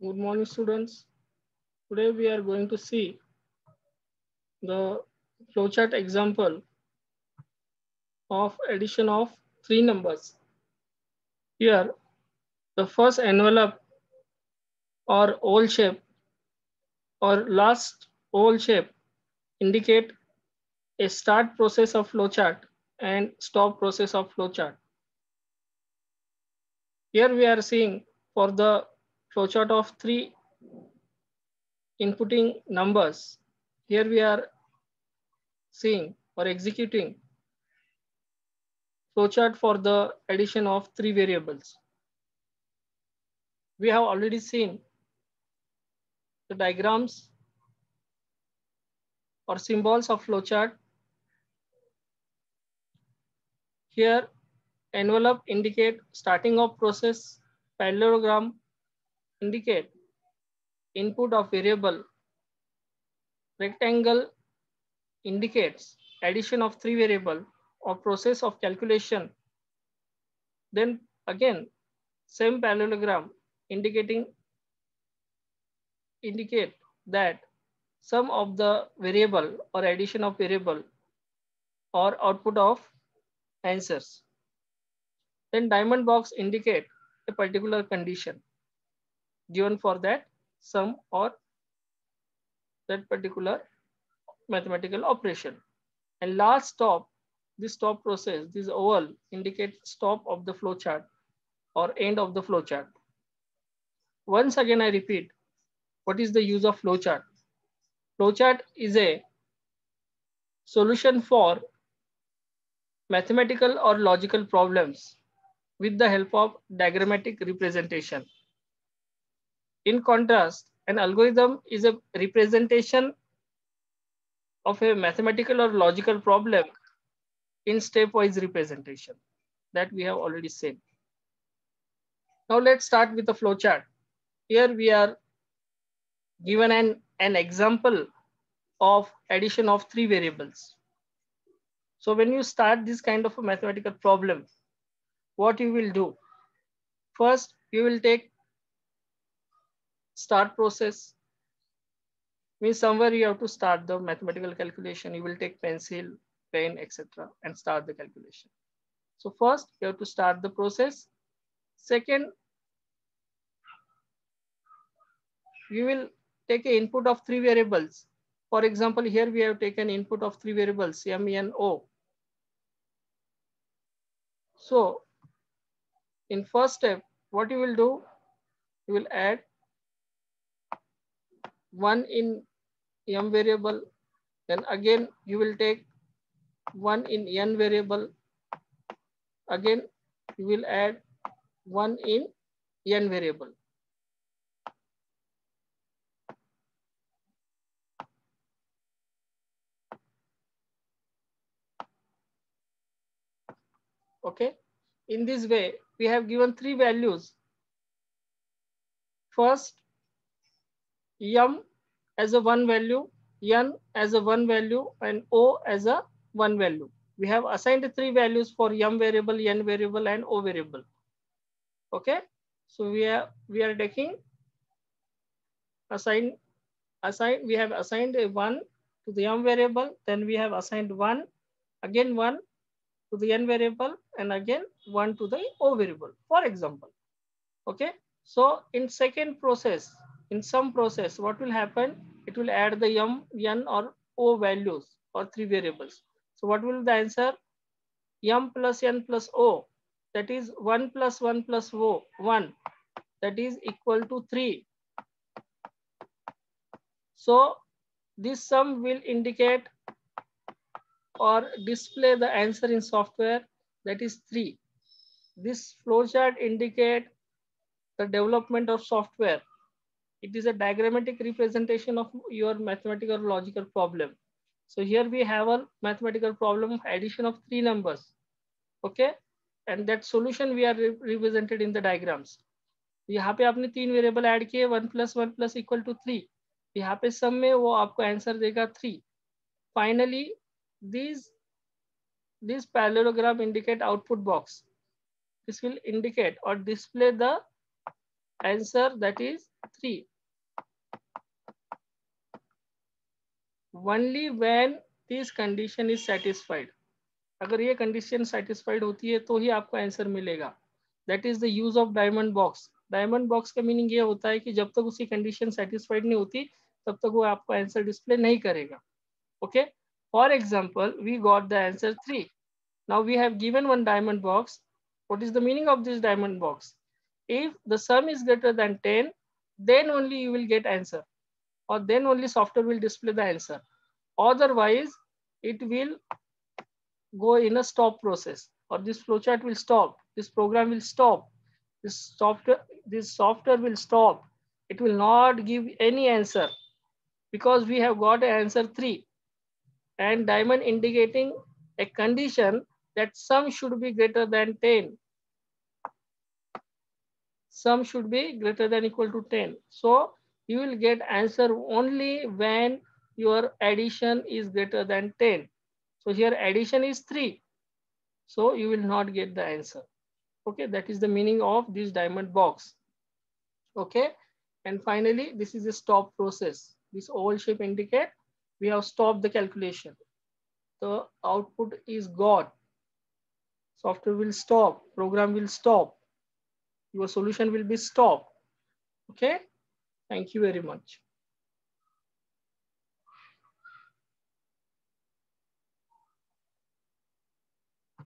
Good morning, students. Today we are going to see the flowchart example of addition of three numbers. Here, the first envelope or oval shape or last oval shape indicate a start process of flowchart and stop process of flowchart. Here we are seeing for the flowchart of three inputting numbers. Here we are seeing or executing flowchart for the addition of three variables. We have already seen the diagrams or symbols of flowchart. Here, envelope indicate starting of process, parallelogram indicate input of variable, rectangle indicates addition of three variable or process of calculation. Then again, same parallelogram indicate that sum of the variable or addition of variable or output of answers. Then diamond box indicate a particular condition given for that sum or that particular mathematical operation. And last stop, this stop process, this oval indicates stop of the flowchart or end of the flowchart. Once again, I repeat, what is the use of flowchart? Flowchart is a solution for mathematical or logical problems with the help of diagrammatic representation. In contrast, an algorithm is a representation of a mathematical or logical problem in stepwise representation that we have already seen. Now let's start with the flowchart. Here we are given an example of addition of three variables. So when you start this kind of a mathematical problem, what you will do? First, you will take start process. Means somewhere you have to start the mathematical calculation. You will take pencil, pen, etc. and start the calculation. So first you have to start the process. Second, you will take an input of three variables. For example, here we have taken input of three variables, M, N, O. So in first step, what you will do, you will add 1 in M variable, then again you will take 1 in N variable, again you will add 1 in N variable. Okay, in this way we have given three values. First, M as a one value, N as a one value, and O as a one value. We have assigned three values for M variable, N variable, and O variable. Okay, so we are taking we have assigned a 1 to the M variable, then we have assigned 1, again 1 to the N variable, and again 1 to the O variable, for example. Okay, so in second process, in some process, what will happen? It will add the M, N or O values or three variables. So what will be the answer? M plus N plus O, that is 1 plus 1 plus O, 1, that is equal to 3. So this sum will indicate or display the answer in software, that is 3. This flowchart indicate the development of software. It is a diagrammatic representation of your mathematical logical problem. So here we have a mathematical problem of addition of three numbers. Okay, and that solution we are represented in the diagrams. यहाँ पे आपने तीन variable add किए, 1 plus 1 plus equal to 3. यहाँ पे सम में वो आपको आंसर देगा 3. Finally, these parallelogram indicate output box. This will indicate or display the answer, that is 3. Only when this condition is satisfied. अगर ये कंडीशन सेटिस्फाइड होती है तो ही आपको आंसर मिलेगा. That is the use of diamond box. Diamond box का meaning ये होता है कि जब तक उसकी कंडीशन सेटिस्फाइड नहीं होती तब तक वो आपको आंसर डिस्प्ले नहीं करेगा. Okay, for example we got the answer 3. Now we have given one diamond box. What is the meaning of this diamond box? If the sum is greater than 10, then only you will get answer, or then only software will display the answer. Otherwise, it will go in a stop process, or this flowchart will stop, this program will stop, this software will stop. It will not give any answer because we have got answer 3 and diamond indicating a condition that sum should be greater than 10. Sum should be greater than equal to 10. So you will get answer only when your addition is greater than 10. So here addition is 3. So you will not get the answer. Okay, that is the meaning of this diamond box. Okay, and finally this is a stop process. This oval shape indicate we have stopped the calculation. The output is got. Software will stop, program will stop, your solution will be stopped. Okay, thank you very much.